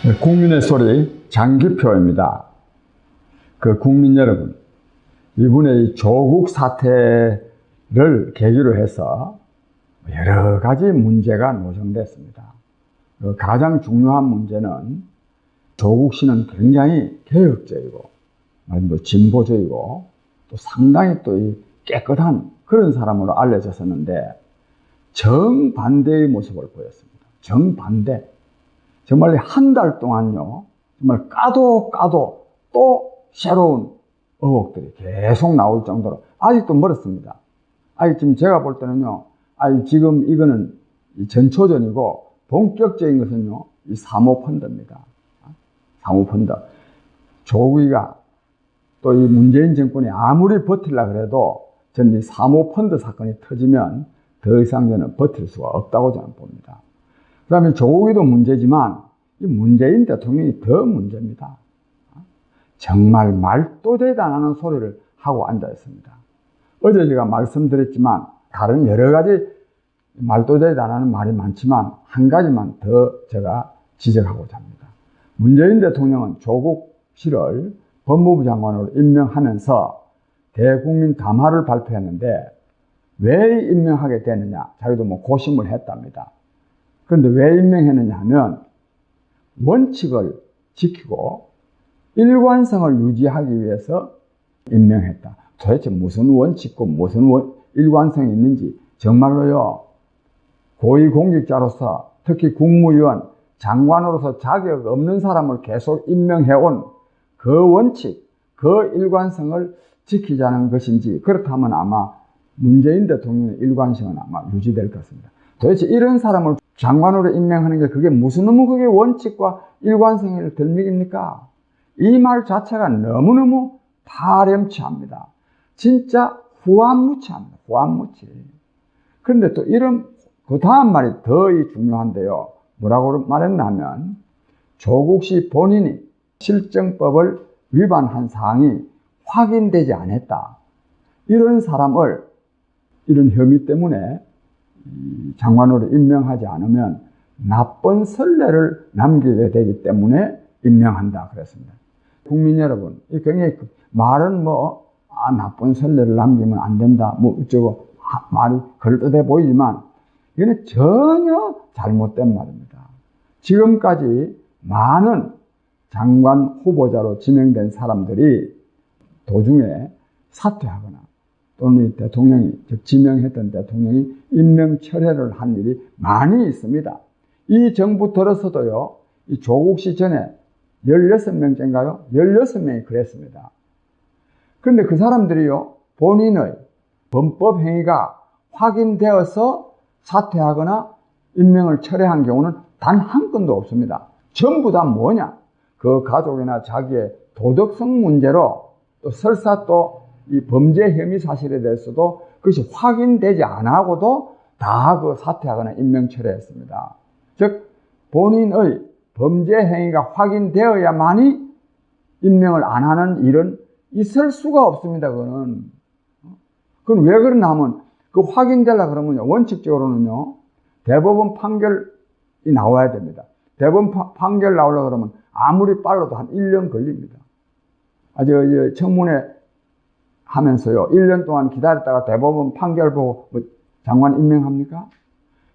국민의 소리 장기표입니다. 국민 여러분, 이번에 이 조국 사태를 계기로 해서 여러 가지 문제가 노정됐습니다. 가장 중요한 문제는 조국 씨는 굉장히 개혁적이고 진보적이고 또 상당히 또 깨끗한 그런 사람으로 알려졌었는데 정반대의 모습을 보였습니다. 정반대. 정말 한 달 동안요, 정말 까도 또 새로운 의혹들이 계속 나올 정도로 아직도 멀었습니다. 아직 지금 제가 볼 때는요, 지금 이거는 전초전이고 본격적인 것은요, 이 사모펀드입니다. 사모펀드. 조국이가 또 이 문재인 정권이 아무리 버틸라 그래도 저는 이 사모펀드 사건이 터지면 더 이상 저는 버틸 수가 없다고 저는 봅니다. 그 다음에 조국이도 문제지만 이 문재인 대통령이 더 문제입니다. 정말 말도 되지 않는 소리를 하고 앉아 있습니다. 어제 제가 말씀드렸지만 다른 여러 가지 말도 되지 않는 말이 많지만 한 가지만 더 제가 지적하고자 합니다. 문재인 대통령은 조국 씨를 법무부 장관으로 임명하면서 대국민 담화를 발표했는데 왜 임명하게 됐느냐, 자기도 고심을 했답니다. 그런데 왜 임명했느냐 하면 원칙을 지키고 일관성을 유지하기 위해서 임명했다. 도대체 무슨 원칙과 무슨 일관성이 있는지 정말로요, 고위공직자로서 특히 국무위원, 장관으로서 자격 없는 사람을 계속 임명해온 그 원칙, 그 일관성을 지키자는 것인지, 그렇다면 아마 문재인 대통령의 일관성은 아마 유지될 것입니다. 도대체 이런 사람을 장관으로 임명하는 게 그게 무슨 놈의 그게 원칙과 일관성을 덜미깁니까? 이 말 자체가 너무너무 파렴치합니다. 진짜 후안무치합니다. 후안무치. 그런데 또 그 다음 말이 더 중요한데요. 뭐라고 말했냐면 조국 씨 본인이 실정법을 위반한 사항이 확인되지 않았다. 이런 사람을 이런 혐의 때문에 장관으로 임명하지 않으면 나쁜 선례를 남기게 되기 때문에 임명한다 그랬습니다. 국민 여러분, 굉장히 말은 나쁜 선례를 남기면 안 된다, 어쩌고 말이 그럴듯해 보이지만 이거는 전혀 잘못된 말입니다. 지금까지 많은 장관 후보자로 지명된 사람들이 도중에 사퇴하거나 또는 대통령이, 즉 지명했던 대통령이 임명 철회를 한 일이 많이 있습니다. 이 정부 들어서도요, 이 조국 씨 전에 16명째인가요? 16명이 그랬습니다. 그런데 그 사람들이요, 본인의 범법 행위가 확인되어서 사퇴하거나 임명을 철회한 경우는 단 한 건도 없습니다. 전부 다 뭐냐? 그 가족이나 자기의 도덕성 문제로 또 설사 또 이 범죄 혐의 사실에 대해서도 그것이 확인되지 않아고도 다 그 사퇴하거나 임명 철회했습니다. 즉 본인의 범죄 행위가 확인되어야만이 임명을 안 하는 일은 있을 수가 없습니다. 그건 왜 그러냐 하면 그 확인되려고 그러면요, 원칙적으로는요, 대법원 판결이 나와야 됩니다. 대법원 판결 나오려고 그러면 아무리 빨라도 한 1년 걸립니다. 청문회 하면서요, 1년 동안 기다렸다가 대법원 판결 보고 장관 임명합니까?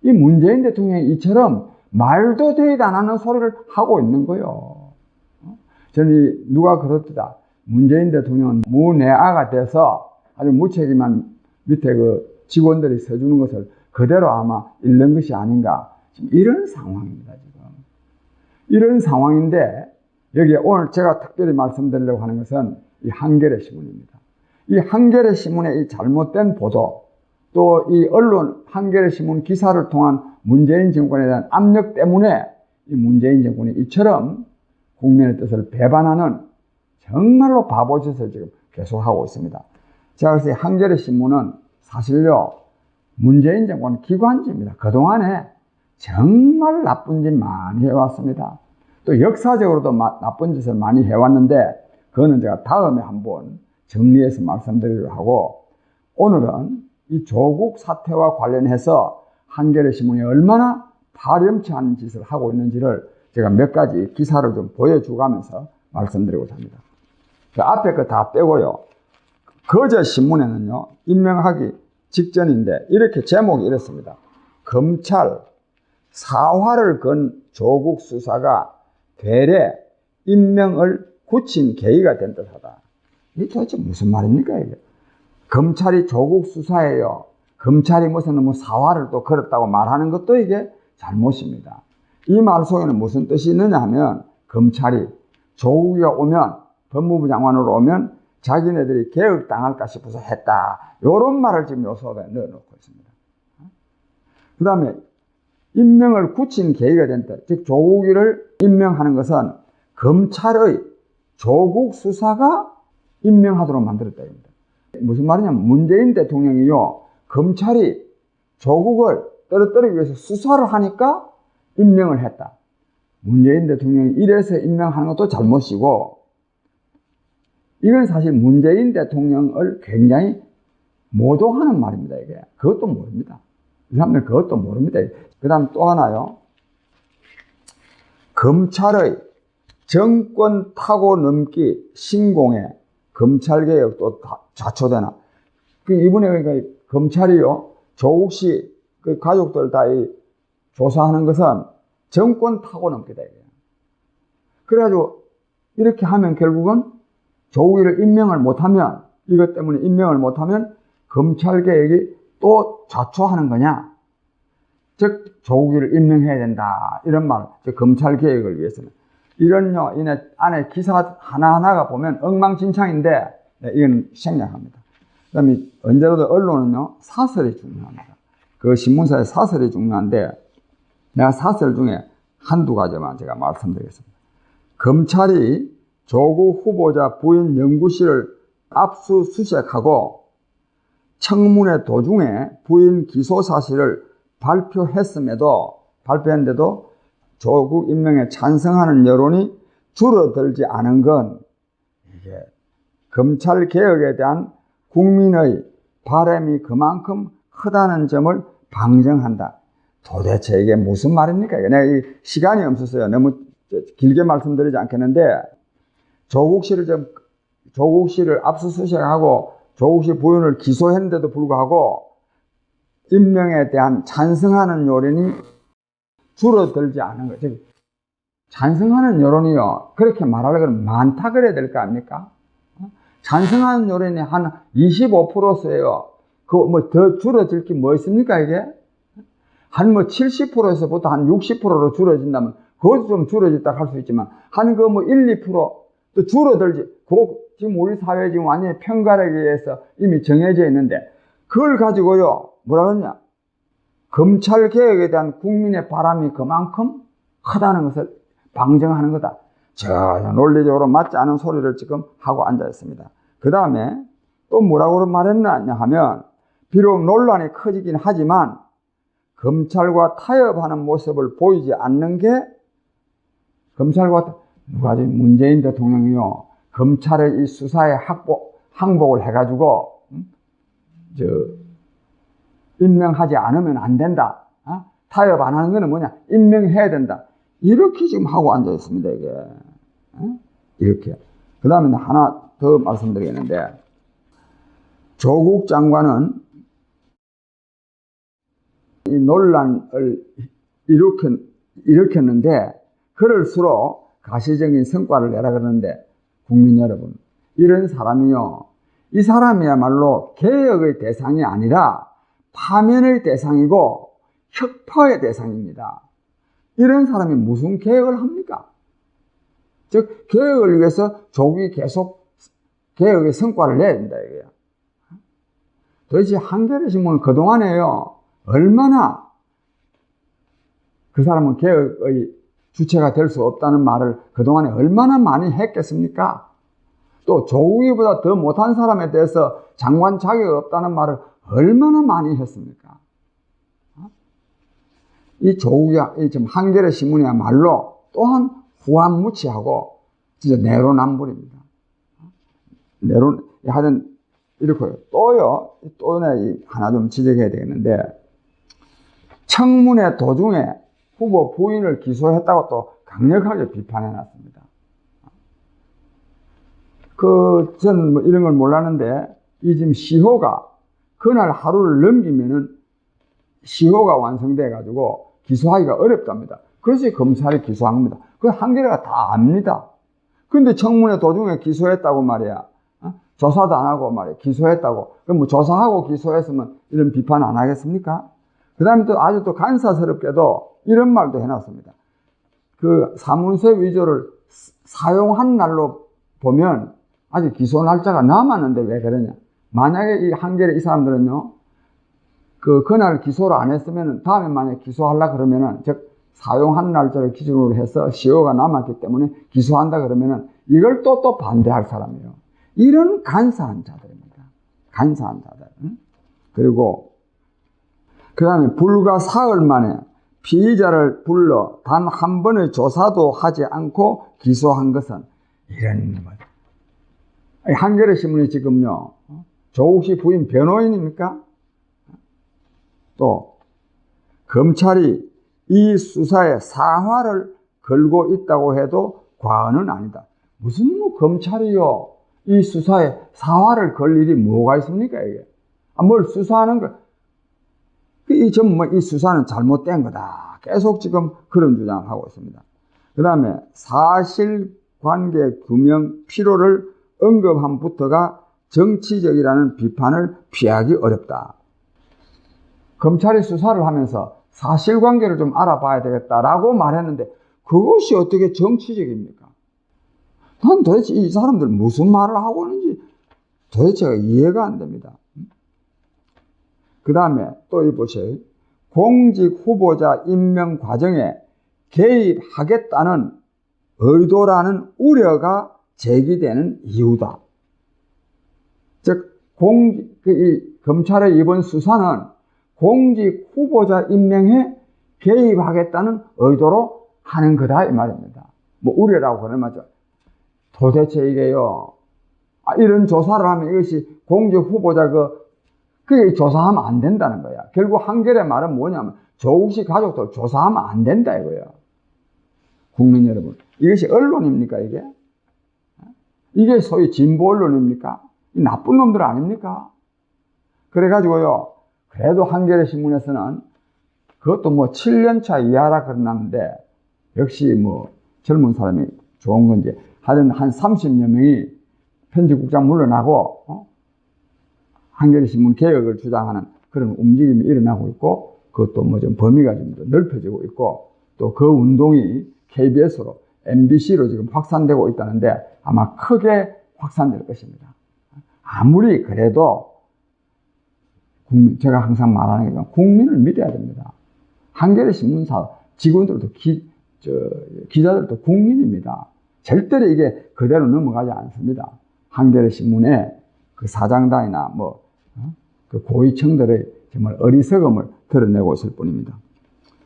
이 문재인 대통령이 이처럼 말도 되지 않는 소리를 하고 있는 거예요. 저는 누가 그렇다, 문재인 대통령은 무내아가 돼서 아주 무책임한 밑에 직원들이 서주는 것을 그대로 아마 읽는 것이 아닌가, 지금 이런 상황입니다. 지금 이런 상황인데, 여기에 오늘 제가 특별히 말씀드리려고 하는 것은 이 한겨레 신문입니다. 이 한겨레 신문의 이 잘못된 보도, 또 이 언론 한겨레 신문 기사를 통한 문재인 정권에 대한 압력 때문에 이 문재인 정권이 이처럼 국민의 뜻을 배반하는 정말로 바보짓을 지금 계속하고 있습니다. 제가 그래서 이 한겨레 신문은 사실요, 문재인 정권 기관지입니다. 그동안에 정말 나쁜 짓 많이 해왔습니다. 또 역사적으로도 나쁜 짓을 많이 해왔는데 그거는 제가 다음에 한번 정리해서 말씀드리려고 하고, 오늘은 이 조국 사태와 관련해서 한겨레 신문이 얼마나 파렴치한 짓을 하고 있는지를 제가 몇 가지 기사를 좀 보여주가면서 말씀드리고자 합니다. 앞에 거 다 빼고요. 거제 신문에는요, 임명하기 직전인데 이렇게 제목이 이랬습니다. 검찰 사활을 건 조국 수사가 되레 임명을 굳힌 계기가 된 듯하다. 이게 도대체 무슨 말입니까, 이게? 검찰이 조국 수사예요. 검찰이 무슨 사활을 또 걸었다고 말하는 것도 이게 잘못입니다. 이 말 속에는 무슨 뜻이 있느냐 하면, 검찰이 조국이 오면, 법무부 장관으로 오면 자기네들이 개혁당할까 싶어서 했다. 이런 말을 지금 요 속에 넣어놓고 있습니다. 그 다음에 임명을 굳힌 계기가 된 뜻, 즉 조국이를 임명하는 것은 검찰의 조국 수사가 임명하도록 만들었다. 무슨 말이냐면, 문재인 대통령이요, 검찰이 조국을 떨어뜨리기 위해서 수사를 하니까 임명을 했다. 문재인 대통령이 이래서 임명하는 것도 잘못이고, 이건 사실 문재인 대통령을 굉장히 모독하는 말입니다, 이게. 그것도 모릅니다. 이 사람들 그것도 모릅니다. 그 다음 또 하나요. 검찰의 정권 타고 넘기 신공에 검찰개혁도 자초되나. 이번에 그러니까 검찰이요, 조국 씨 그 가족들 다 조사하는 것은 정권 타고 넘기다. 그래가지고 이렇게 하면 결국은 조국이를 임명을 못하면, 이것 때문에 임명을 못하면 검찰개혁이 또 자초하는 거냐. 즉 조국이를 임명해야 된다. 이런 말, 즉 검찰개혁을 위해서는. 이런요, 이 안에 기사 하나하나가 보면 엉망진창인데, 네, 이건 생략합니다. 그 다음에 언제라도 언론은요, 사설이 중요합니다. 그 신문사의 사설이 중요한데, 내가 사설 중에 한두 가지만 제가 말씀드리겠습니다. 검찰이 조국 후보자 부인 연구실을 압수수색하고 청문회 도중에 부인 기소 사실을 발표했는데도 조국 임명에 찬성하는 여론이 줄어들지 않은 건, 이게 검찰 개혁에 대한 국민의 바람이 그만큼 크다는 점을 방증한다. 도대체 이게 무슨 말입니까? 내가 시간이 없었어요. 너무 길게 말씀드리지 않겠는데, 조국 씨를 압수수색하고 조국 씨 부인을 기소했는데도 불구하고 임명에 대한 찬성하는 여론이 줄어들지 않은 거죠. 찬성하는 여론이요, 그렇게 말하려면 많다 그래야 될 거 아닙니까? 찬성하는 여론이 한 25%세요. 더 줄어들 게 뭐 있습니까, 이게? 한 70%에서부터 한 60%로 줄어진다면, 그것도 좀 줄어졌다 할 수 있지만, 한 1, 2%또 줄어들지. 지금 우리 사회 지금 완전히 편가르기에 의해서 이미 정해져 있는데, 그걸 가지고요, 뭐라 그러냐? 검찰 개혁에 대한 국민의 바람이 그만큼 크다는 것을 방증하는 거다. 전혀 논리적으로 맞지 않은 소리를 지금 하고 앉아 있습니다. 그 다음에 또 뭐라고 말했느냐 하면, 비록 논란이 커지긴 하지만 검찰과 타협하는 모습을 보이지 않는 게, 누가 지금 문재인 대통령이요, 검찰의 이 수사에 항복을 해가지고 임명하지 않으면 안 된다. 타협 안 하는 거는 뭐냐? 임명해야 된다. 이렇게 지금 하고 앉아 있습니다, 이게. 이렇게. 그 다음에 하나 더 말씀드리겠는데, 조국 장관은 이 논란을 일으켰는데, 그럴수록 가시적인 성과를 내라 그러는데, 국민 여러분, 이런 사람이요, 이 사람이야말로 개혁의 대상이 아니라 파면의 대상이고 혁파의 대상입니다. 이런 사람이 무슨 개혁을 합니까? 즉 개혁을 위해서 조국이 계속 개혁의 성과를 내야 된다 이거야. 도대체 한겨레 신문은 그동안에요, 얼마나 그 사람은 개혁의 주체가 될 수 없다는 말을 그동안에 얼마나 많이 했겠습니까? 또 조국이보다 더 못한 사람에 대해서 장관 자격이 없다는 말을 얼마나 많이 했습니까? 이 지금 한겨레 신문이야말로 또한 후한무치하고 진짜 내로남불입니다. 하여튼 이렇고요. 또 하나 좀 지적해야 되겠는데, 청문회 도중에 후보 부인을 기소했다고 또 강력하게 비판해 놨습니다. 전 뭐 이런 걸 몰랐는데, 이 지금 시효가, 그날 하루를 넘기면은 시효가 완성돼가지고 기소하기가 어렵답니다. 그래서 검찰이 기소한 겁니다. 그 한겨레가 다 압니다. 근데 청문회 도중에 기소했다고 말이야. 조사도 안 하고 말이야. 기소했다고. 그럼 뭐 조사하고 기소했으면 이런 비판 안 하겠습니까? 그 다음에 또 아주 또 간사스럽게도 이런 말도 해놨습니다. 그 사문서 위조를 사용한 날로 보면 아직 기소 날짜가 남았는데 왜 그러냐. 만약에 이 한겨레 이 사람들은요, 그날 기소를 안 했으면 다음에 만약에 기소하려고 그러면은, 즉, 사용한 날짜를 기준으로 해서 시효가 남았기 때문에 기소한다 그러면은 이걸 또 반대할 사람이에요. 이런 간사한 자들입니다. 간사한 자들. 그리고, 그 다음에 불과 사흘 만에 피의자를 불러 단 한 번의 조사도 하지 않고 기소한 것은 이런 거죠. 한겨레 신문이 지금요, 조국 씨 부인 변호인입니까? 또 검찰이 이 수사에 사활을 걸고 있다고 해도 과언은 아니다. 무슨 뭐 검찰이요, 이 수사에 사활을 걸 일이 뭐가 있습니까 이게? 뭘 수사하는 거? 이 수사는 잘못된 거다. 계속 지금 그런 주장을 하고 있습니다. 그 다음에 사실관계 규명 필요를 언급함부터가 정치적이라는 비판을 피하기 어렵다. 검찰이 수사를 하면서 사실관계를 좀 알아봐야 되겠다라고 말했는데 그것이 어떻게 정치적입니까? 난 도대체 이 사람들 무슨 말을 하고 있는지 도대체가 이해가 안 됩니다. 그 다음에 또 보세요. 공직 후보자 임명 과정에 개입하겠다는 의도라는 우려가 제기되는 이유다. 즉, 이 검찰의 이번 수사는 공직 후보자 임명에 개입하겠다는 의도로 하는 거다, 이 말입니다. 뭐, 우려라고 그러는 말이죠. 도대체 이게요, 이런 조사를 하면 이것이 공직 후보자 그게 조사하면 안 된다는 거야. 결국 한겨레 말은 뭐냐면, 조국 씨 가족들 조사하면 안 된다, 이거야. 국민 여러분. 이것이 언론입니까, 이게? 이게 소위 진보 언론입니까? 이 나쁜 놈들 아닙니까? 그래가지고요, 그래도 한겨레 신문에서는 그것도 뭐 7년차 이하라 그러는데, 역시 뭐 젊은 사람이 좋은 건지, 하여튼 한 30여 명이 편집국장 물러나고, 한겨레 신문 개혁을 주장하는 그런 움직임이 일어나고 있고, 그것도 뭐 좀 범위가 좀 더 넓혀지고 있고, 또 그 운동이 KBS로, MBC로 지금 확산되고 있다는데 아마 크게 확산될 것입니다. 아무리 그래도 제가 항상 말하는 게 국민을 믿어야 됩니다. 한겨레 신문사 직원들도 기자들도 국민입니다. 절대로 이게 그대로 넘어가지 않습니다. 한겨레 신문의 그 사장단이나 그 고위층들의 정말 어리석음을 드러내고 있을 뿐입니다.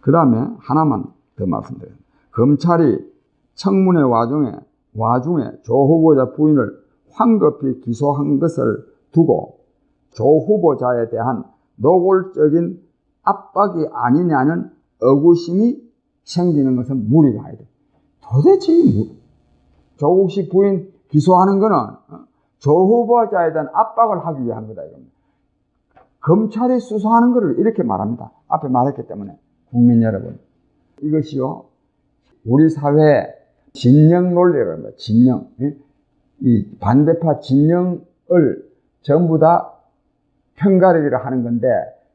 그 다음에 하나만 더 말씀드려요. 검찰이 청문회 와중에 조 후보자 부인을 황급히 기소한 것을 두고 조 후보자에 대한 노골적인 압박이 아니냐는 의구심이 생기는 것은 무리가 아니다. 도대체 조국 씨 부인 기소하는 거는 조 후보자에 대한 압박을 하기 위한 거다 이겁니다. 검찰이 수사하는 것을 이렇게 말합니다. 앞에 말했기 때문에 국민 여러분, 이것이요 우리 사회의 진영 논리라고 합니다. 진영. 이 반대파 진영을 전부 다 편가르기를 하는 건데,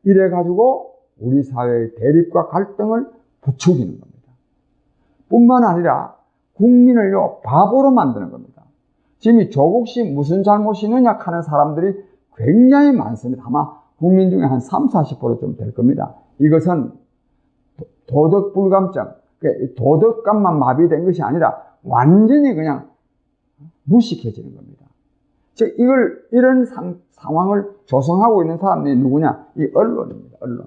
이래가지고 우리 사회의 대립과 갈등을 부추기는 겁니다. 뿐만 아니라 국민을요, 바보로 만드는 겁니다. 지금 이 조국 씨 무슨 잘못이 있느냐 하는 사람들이 굉장히 많습니다. 아마 국민 중에 한 30~40% 좀 될 겁니다. 이것은 도덕 불감증, 도덕감만 마비된 것이 아니라 완전히 그냥 무식해지는 겁니다. 즉, 이런 상황을 조성하고 있는 사람들이 누구냐? 이 언론입니다, 언론.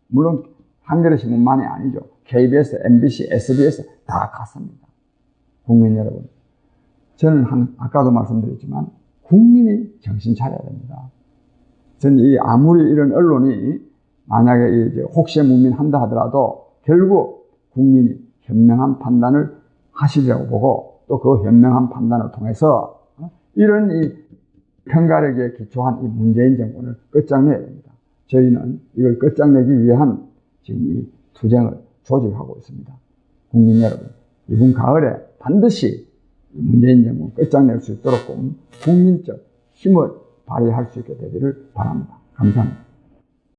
물론, 한겨레 신문만이 아니죠. KBS, MBC, SBS 다 같습니다. 국민 여러분. 저는 아까도 말씀드렸지만, 국민이 정신 차려야 됩니다. 저는 아무리 이런 언론이 만약에 혹시무민 한다 하더라도 결국 국민이 현명한 판단을 하시리라고 보고 또 그 현명한 판단을 통해서 이런 이 편가력에 기초한 이 문재인 정권을 끝장내야 됩니다. 저희는 이걸 끝장내기 위한 지금 이 투쟁을 조직하고 있습니다. 국민 여러분, 이번 가을에 반드시 문재인 정권 끝장낼 수 있도록 국민적 힘을 발휘할 수 있게 되기를 바랍니다. 감사합니다.